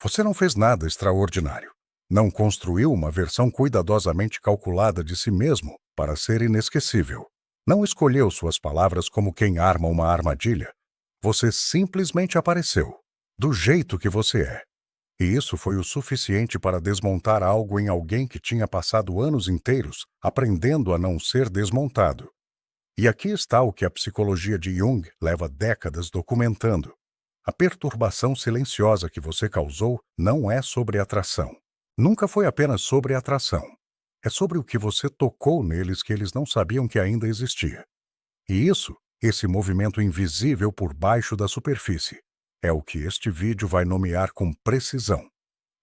Você não fez nada extraordinário. Não construiu uma versão cuidadosamente calculada de si mesmo para ser inesquecível. Não escolheu suas palavras como quem arma uma armadilha. Você simplesmente apareceu, do jeito que você é. E isso foi o suficiente para desmontar algo em alguém que tinha passado anos inteiros aprendendo a não ser desmontado. E aqui está o que a psicologia de Jung leva décadas documentando. A perturbação silenciosa que você causou não é sobre atração. Nunca foi apenas sobre atração. É sobre o que você tocou neles que eles não sabiam que ainda existia. E isso, esse movimento invisível por baixo da superfície, é o que este vídeo vai nomear com precisão.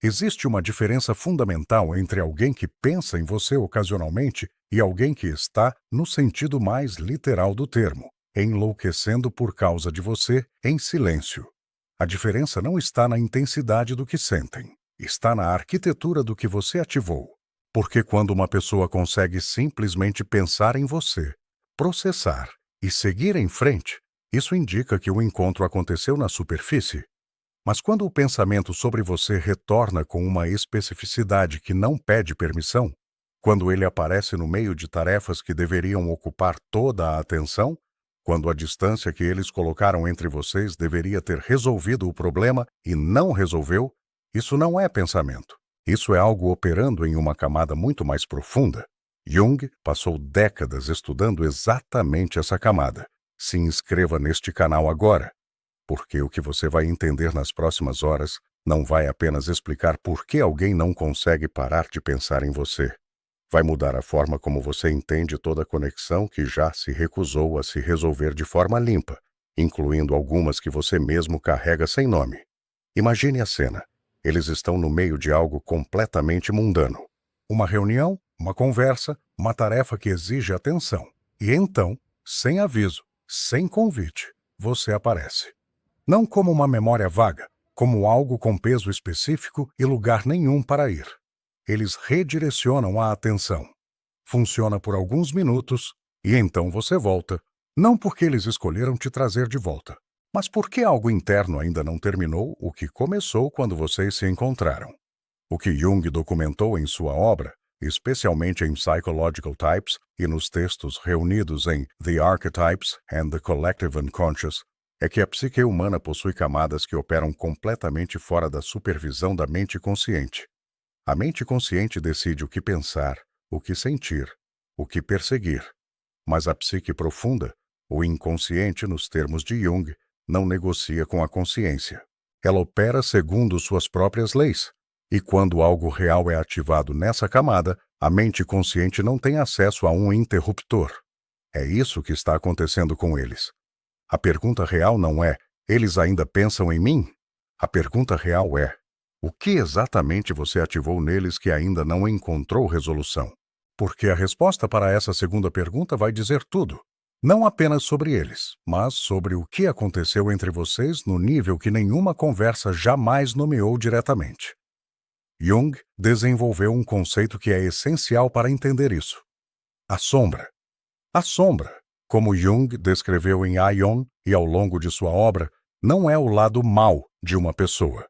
Existe uma diferença fundamental entre alguém que pensa em você ocasionalmente e alguém que está, no sentido mais literal do termo, enlouquecendo por causa de você em silêncio. A diferença não está na intensidade do que sentem, está na arquitetura do que você ativou. Porque quando uma pessoa consegue simplesmente pensar em você, processar e seguir em frente, isso indica que o encontro aconteceu na superfície. Mas quando o pensamento sobre você retorna com uma especificidade que não pede permissão, quando ele aparece no meio de tarefas que deveriam ocupar toda a atenção, quando a distância que eles colocaram entre vocês deveria ter resolvido o problema e não resolveu, isso não é pensamento. Isso é algo operando em uma camada muito mais profunda. Jung passou décadas estudando exatamente essa camada. Se inscreva neste canal agora, porque o que você vai entender nas próximas horas não vai apenas explicar por que alguém não consegue parar de pensar em você. Vai mudar a forma como você entende toda a conexão que já se recusou a se resolver de forma limpa, incluindo algumas que você mesmo carrega sem nome. Imagine a cena. Eles estão no meio de algo completamente mundano. Uma reunião, uma conversa, uma tarefa que exige atenção. E então, sem aviso, sem convite, você aparece. Não como uma memória vaga, como algo com peso específico e lugar nenhum para ir. Eles redirecionam a atenção. Funciona por alguns minutos e então você volta. Não porque eles escolheram te trazer de volta, mas porque algo interno ainda não terminou o que começou quando vocês se encontraram. O que Jung documentou em sua obra, especialmente em Psychological Types e nos textos reunidos em The Archetypes and the Collective Unconscious, é que a psique humana possui camadas que operam completamente fora da supervisão da mente consciente. A mente consciente decide o que pensar, o que sentir, o que perseguir. Mas a psique profunda, o inconsciente nos termos de Jung, não negocia com a consciência. Ela opera segundo suas próprias leis. E quando algo real é ativado nessa camada, a mente consciente não tem acesso a um interruptor. É isso que está acontecendo com eles. A pergunta real não é, eles ainda pensam em mim? A pergunta real é, o que exatamente você ativou neles que ainda não encontrou resolução? Porque a resposta para essa segunda pergunta vai dizer tudo. Não apenas sobre eles, mas sobre o que aconteceu entre vocês no nível que nenhuma conversa jamais nomeou diretamente. Jung desenvolveu um conceito que é essencial para entender isso. A sombra. A sombra, como Jung descreveu em Aion e ao longo de sua obra, não é o lado mau de uma pessoa.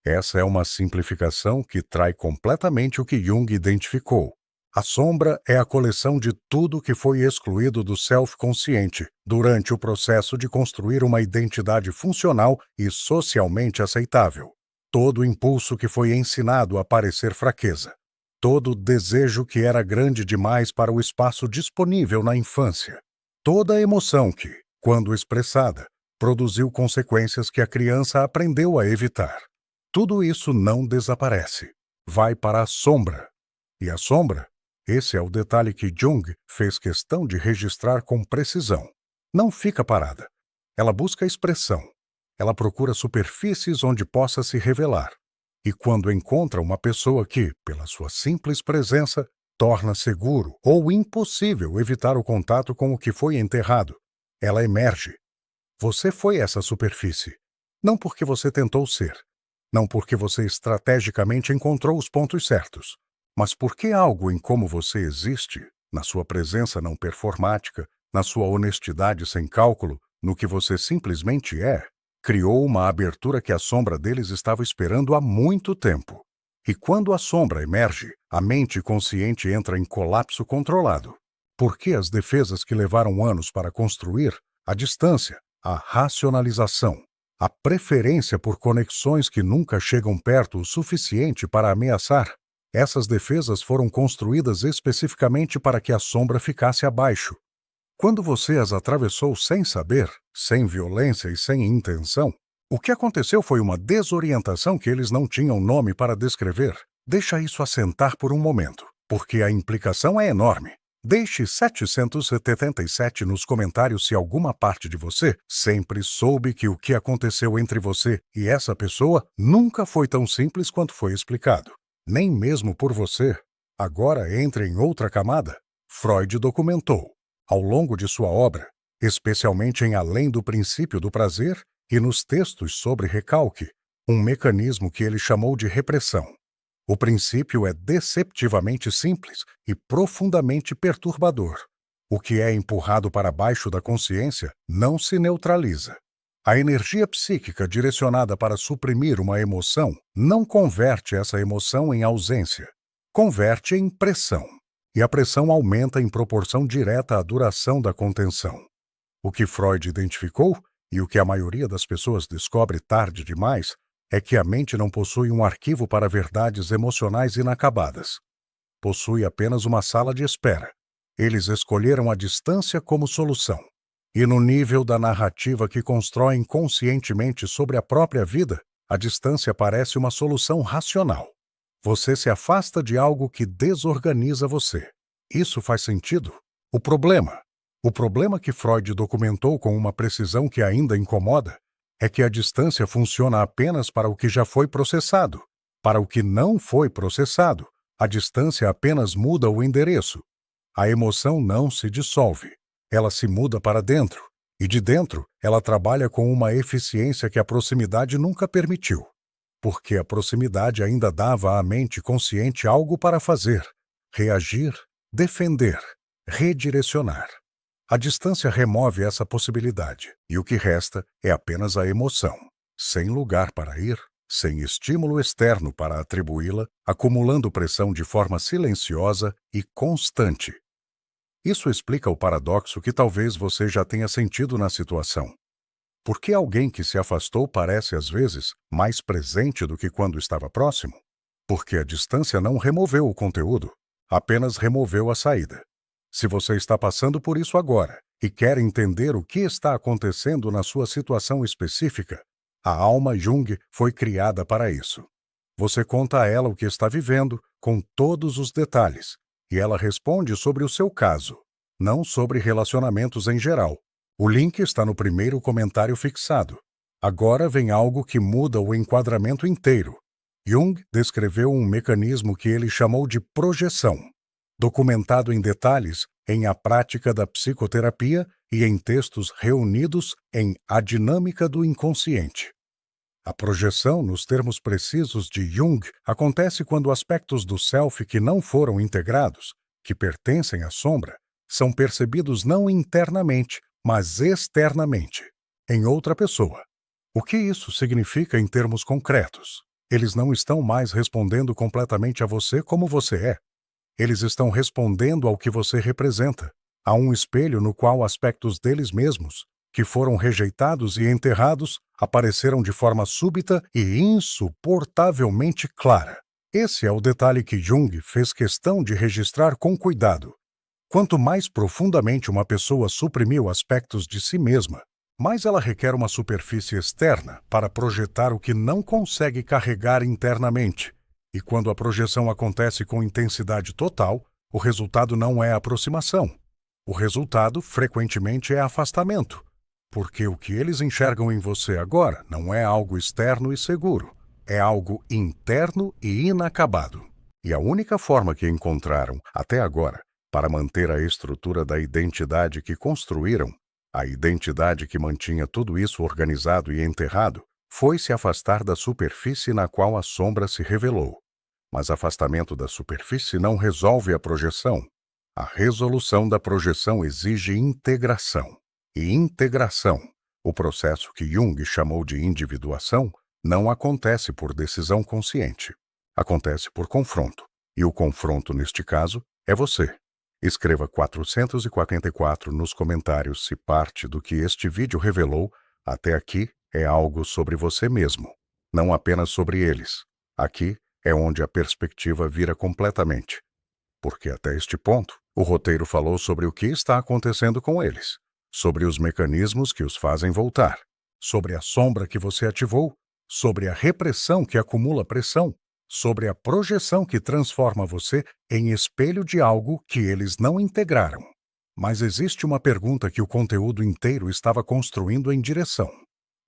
Essa é uma simplificação que trai completamente o que Jung identificou. A sombra é a coleção de tudo que foi excluído do self-consciente durante o processo de construir uma identidade funcional e socialmente aceitável. Todo impulso que foi ensinado a parecer fraqueza. Todo desejo que era grande demais para o espaço disponível na infância. Toda emoção que, quando expressada, produziu consequências que a criança aprendeu a evitar. Tudo isso não desaparece. Vai para a sombra. E a sombra? Esse é o detalhe que Jung fez questão de registrar com precisão. Não fica parada. Ela busca expressão. Ela procura superfícies onde possa se revelar. E quando encontra uma pessoa que, pela sua simples presença, torna seguro ou impossível evitar o contato com o que foi enterrado, ela emerge. Você foi essa superfície. Não porque você tentou ser. Não porque você estrategicamente encontrou os pontos certos. Mas porque algo em como você existe, na sua presença não performática, na sua honestidade sem cálculo, no que você simplesmente é, Criou uma abertura que a sombra deles estava esperando há muito tempo. E quando a sombra emerge, a mente consciente entra em colapso controlado. Porque as defesas que levaram anos para construir, a distância, a racionalização, a preferência por conexões que nunca chegam perto o suficiente para ameaçar, essas defesas foram construídas especificamente para que a sombra ficasse abaixo. Quando você as atravessou sem saber, sem violência e sem intenção, o que aconteceu foi uma desorientação que eles não tinham nome para descrever. Deixa isso assentar por um momento, porque a implicação é enorme. Deixe 777 nos comentários se alguma parte de você sempre soube que o que aconteceu entre você e essa pessoa nunca foi tão simples quanto foi explicado. Nem mesmo por você. Agora entre em outra camada. Freud documentou, ao longo de sua obra, especialmente em Além do Princípio do Prazer e nos textos sobre recalque, um mecanismo que ele chamou de repressão. O princípio é deceptivamente simples e profundamente perturbador. O que é empurrado para baixo da consciência não se neutraliza. A energia psíquica direcionada para suprimir uma emoção não converte essa emoção em ausência. Converte em pressão. E a pressão aumenta em proporção direta à duração da contenção. O que Freud identificou, e o que a maioria das pessoas descobre tarde demais, é que a mente não possui um arquivo para verdades emocionais inacabadas. Possui apenas uma sala de espera. Eles escolheram a distância como solução. E no nível da narrativa que constroem conscientemente sobre a própria vida, a distância parece uma solução racional. Você se afasta de algo que desorganiza você. Isso faz sentido? O problema que Freud documentou com uma precisão que ainda incomoda, é que a distância funciona apenas para o que já foi processado. Para o que não foi processado, a distância apenas muda o endereço. A emoção não se dissolve. Ela se muda para dentro. E de dentro, ela trabalha com uma eficiência que a proximidade nunca permitiu. Porque a proximidade ainda dava à mente consciente algo para fazer: reagir, defender, redirecionar. A distância remove essa possibilidade, e o que resta é apenas a emoção, sem lugar para ir, sem estímulo externo para atribuí-la, acumulando pressão de forma silenciosa e constante. Isso explica o paradoxo que talvez você já tenha sentido na situação. Por que alguém que se afastou parece, às vezes, mais presente do que quando estava próximo? Porque a distância não removeu o conteúdo, apenas removeu a saída. Se você está passando por isso agora e quer entender o que está acontecendo na sua situação específica, a alma Jung foi criada para isso. Você conta a ela o que está vivendo, com todos os detalhes, e ela responde sobre o seu caso, não sobre relacionamentos em geral. O link está no primeiro comentário fixado. Agora vem algo que muda o enquadramento inteiro. Jung descreveu um mecanismo que ele chamou de projeção, documentado em detalhes em A Prática da Psicoterapia e em textos reunidos em A Dinâmica do Inconsciente. A projeção, nos termos precisos de Jung, acontece quando aspectos do self que não foram integrados, que pertencem à sombra, são percebidos não internamente, mas externamente, em outra pessoa. O que isso significa em termos concretos? Eles não estão mais respondendo completamente a você como você é. Eles estão respondendo ao que você representa, a um espelho no qual aspectos deles mesmos, que foram rejeitados e enterrados, apareceram de forma súbita e insuportavelmente clara. Esse é o detalhe que Jung fez questão de registrar com cuidado. Quanto mais profundamente uma pessoa suprimiu aspectos de si mesma, mais ela requer uma superfície externa para projetar o que não consegue carregar internamente. E quando a projeção acontece com intensidade total, o resultado não é aproximação. O resultado, frequentemente, é afastamento, porque o que eles enxergam em você agora não é algo externo e seguro, é algo interno e inacabado. E a única forma que encontraram, até agora, para manter a estrutura da identidade que construíram, a identidade que mantinha tudo isso organizado e enterrado, foi se afastar da superfície na qual a sombra se revelou. Mas afastamento da superfície não resolve a projeção. A resolução da projeção exige integração. E integração O processo que Jung chamou de individuação não acontece por decisão consciente. Acontece por confronto. E o confronto, neste caso, é você. Escreva 444 nos comentários se parte do que este vídeo revelou até aqui é algo sobre você mesmo, não apenas sobre eles. Aqui é onde a perspectiva vira completamente. Porque até este ponto, o roteiro falou sobre o que está acontecendo com eles, sobre os mecanismos que os fazem voltar, sobre a sombra que você ativou, sobre a repressão que acumula pressão, sobre a projeção que transforma você em espelho de algo que eles não integraram. Mas existe uma pergunta que o conteúdo inteiro estava construindo em direção,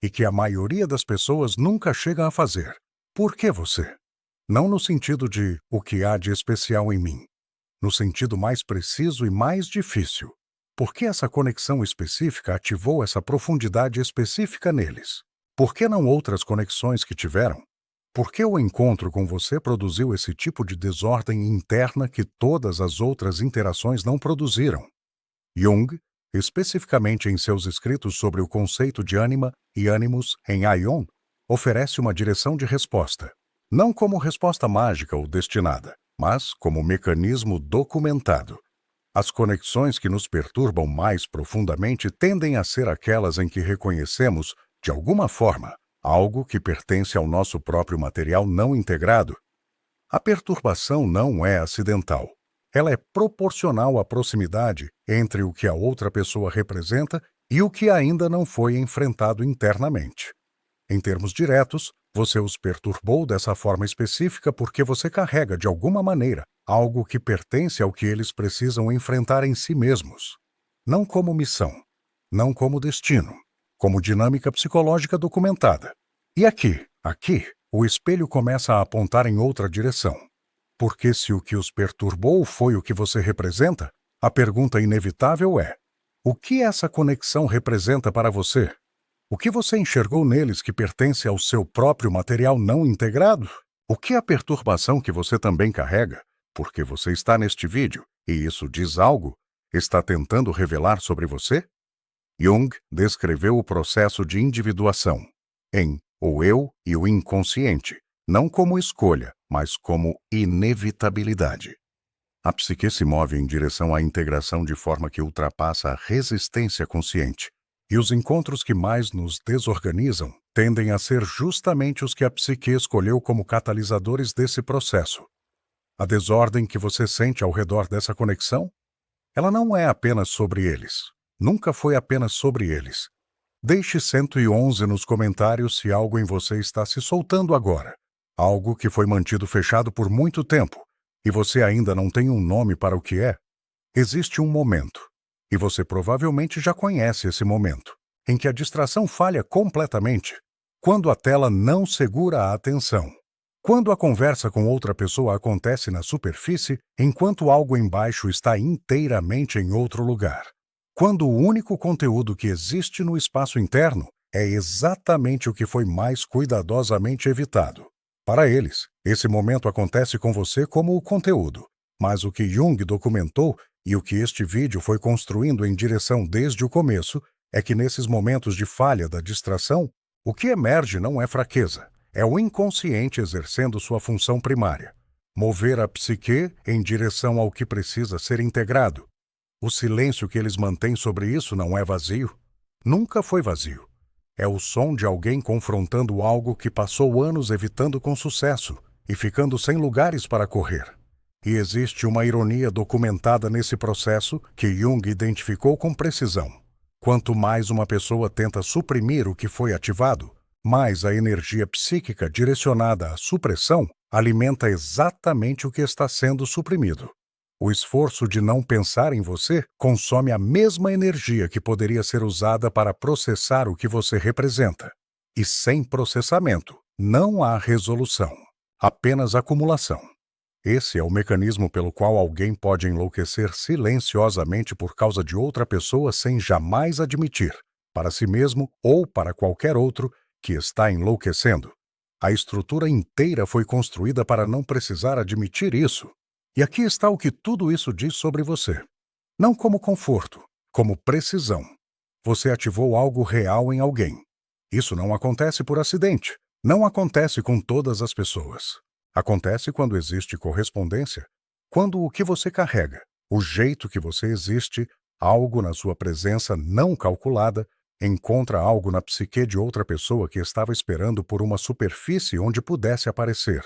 e que a maioria das pessoas nunca chega a fazer. Por que você? Não no sentido de o que há de especial em mim, no sentido mais preciso e mais difícil. Por que essa conexão específica ativou essa profundidade específica neles? Por que não outras conexões que tiveram? Por que o encontro com você produziu esse tipo de desordem interna que todas as outras interações não produziram? Jung, especificamente em seus escritos sobre o conceito de ânima e ânimos em Aion, oferece uma direção de resposta, não como resposta mágica ou destinada, mas como mecanismo documentado. As conexões que nos perturbam mais profundamente tendem a ser aquelas em que reconhecemos, de alguma forma, algo que pertence ao nosso próprio material não integrado. A perturbação não é acidental. Ela é proporcional à proximidade entre o que a outra pessoa representa e o que ainda não foi enfrentado internamente. Em termos diretos, você os perturbou dessa forma específica porque você carrega, de alguma maneira, algo que pertence ao que eles precisam enfrentar em si mesmos. Não como missão, não como destino, como dinâmica psicológica documentada. E aqui, o espelho começa a apontar em outra direção. Porque se o que os perturbou foi o que você representa, a pergunta inevitável é: o que essa conexão representa para você? O que você enxergou neles que pertence ao seu próprio material não integrado? O que a perturbação que você também carrega, porque você está neste vídeo, e isso diz algo, está tentando revelar sobre você? Jung descreveu o processo de individuação em O Eu e o Inconsciente, não como escolha, mas como inevitabilidade. A psique se move em direção à integração de forma que ultrapassa a resistência consciente. E os encontros que mais nos desorganizam tendem a ser justamente os que a psique escolheu como catalisadores desse processo. A desordem que você sente ao redor dessa conexão? Ela não é apenas sobre eles. Nunca foi apenas sobre eles. Deixe 111 nos comentários se algo em você está se soltando agora. Algo que foi mantido fechado por muito tempo, e você ainda não tem um nome para o que é. Existe um momento, e você provavelmente já conhece esse momento, em que a distração falha completamente, quando a tela não segura a atenção, quando a conversa com outra pessoa acontece na superfície, enquanto algo embaixo está inteiramente em outro lugar, quando o único conteúdo que existe no espaço interno é exatamente o que foi mais cuidadosamente evitado. Para eles, esse momento acontece com você como o conteúdo, mas o que Jung documentou e o que este vídeo foi construindo em direção desde o começo é que nesses momentos de falha da distração, o que emerge não é fraqueza, é o inconsciente exercendo sua função primária, mover a psique em direção ao que precisa ser integrado. O silêncio que eles mantêm sobre isso não é vazio. Nunca foi vazio. É o som de alguém confrontando algo que passou anos evitando com sucesso e ficando sem lugares para correr. E existe uma ironia documentada nesse processo que Jung identificou com precisão. Quanto mais uma pessoa tenta suprimir o que foi ativado, mais a energia psíquica direcionada à supressão alimenta exatamente o que está sendo suprimido. O esforço de não pensar em você consome a mesma energia que poderia ser usada para processar o que você representa. E sem processamento, não há resolução, apenas acumulação. Esse é o mecanismo pelo qual alguém pode enlouquecer silenciosamente por causa de outra pessoa sem jamais admitir, para si mesmo ou para qualquer outro, que está enlouquecendo. A estrutura inteira foi construída para não precisar admitir isso. E aqui está o que tudo isso diz sobre você. Não como conforto, como precisão. Você ativou algo real em alguém. Isso não acontece por acidente. Não acontece com todas as pessoas. Acontece quando existe correspondência, quando o que você carrega, o jeito que você existe, algo na sua presença não calculada, encontra algo na psique de outra pessoa que estava esperando por uma superfície onde pudesse aparecer.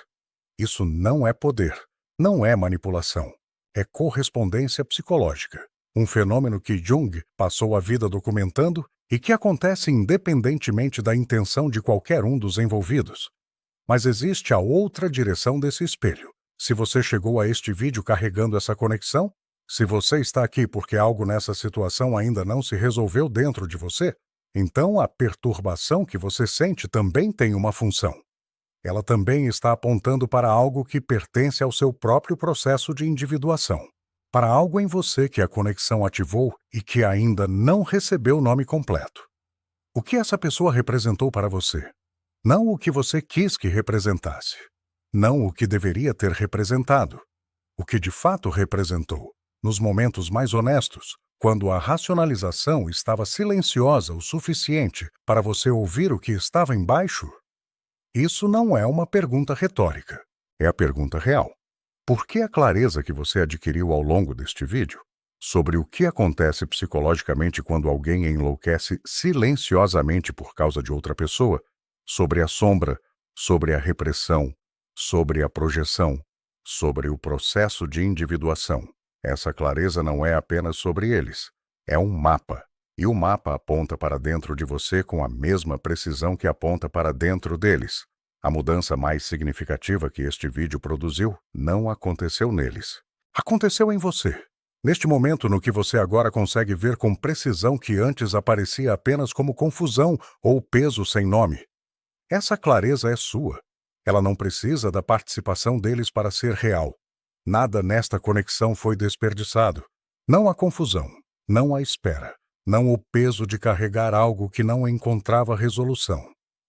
Isso não é poder, não é manipulação. É correspondência psicológica. Um fenômeno que Jung passou a vida documentando e que acontece independentemente da intenção de qualquer um dos envolvidos. Mas existe a outra direção desse espelho. Se você chegou a este vídeo carregando essa conexão, se você está aqui porque algo nessa situação ainda não se resolveu dentro de você, então a perturbação que você sente também tem uma função. Ela também está apontando para algo que pertence ao seu próprio processo de individuação, para algo em você que a conexão ativou e que ainda não recebeu o nome completo. O que essa pessoa representou para você? Não o que você quis que representasse. Não o que deveria ter representado. O que de fato representou, nos momentos mais honestos, quando a racionalização estava silenciosa o suficiente para você ouvir o que estava embaixo? Isso não é uma pergunta retórica. É a pergunta real. Por que a clareza que você adquiriu ao longo deste vídeo sobre o que acontece psicologicamente quando alguém enlouquece silenciosamente por causa de outra pessoa, sobre a sombra, sobre a repressão, sobre a projeção, sobre o processo de individuação? Essa clareza não é apenas sobre eles. É um mapa. E o mapa aponta para dentro de você com a mesma precisão que aponta para dentro deles. A mudança mais significativa que este vídeo produziu não aconteceu neles. Aconteceu em você. Neste momento no que você agora consegue ver com precisão que antes aparecia apenas como confusão ou peso sem nome. Essa clareza é sua. Ela não precisa da participação deles para ser real. Nada nesta conexão foi desperdiçado. Não há confusão, não há espera, não o peso de carregar algo que não encontrava resolução.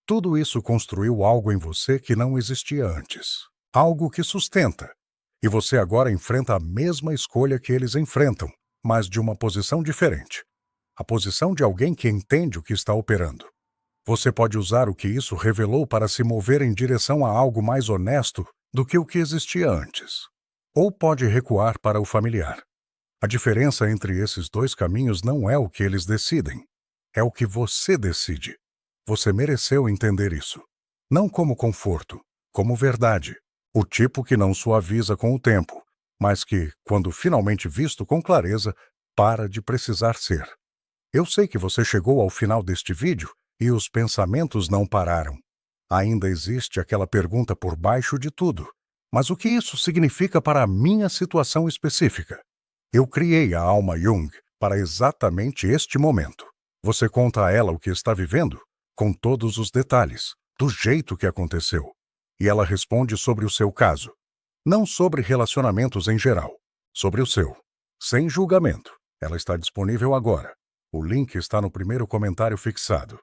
Tudo isso construiu algo em você que não existia antes. Algo que sustenta. E você agora enfrenta a mesma escolha que eles enfrentam, mas de uma posição diferente. A posição de alguém que entende o que está operando. Você pode usar o que isso revelou para se mover em direção a algo mais honesto do que o que existia antes. Ou pode recuar para o familiar. A diferença entre esses dois caminhos não é o que eles decidem. É o que você decide. Você mereceu entender isso. Não como conforto, como verdade. O tipo que não suaviza com o tempo, mas que, quando finalmente visto com clareza, para de precisar ser. Eu sei que você chegou ao final deste vídeo e os pensamentos não pararam. Ainda existe aquela pergunta por baixo de tudo. Mas o que isso significa para a minha situação específica? Eu criei a alma Jung para exatamente este momento. Você conta a ela o que está vivendo, com todos os detalhes, do jeito que aconteceu. E ela responde sobre o seu caso. Não sobre relacionamentos em geral, sobre o seu. Sem julgamento. Ela está disponível agora. O link está no primeiro comentário fixado.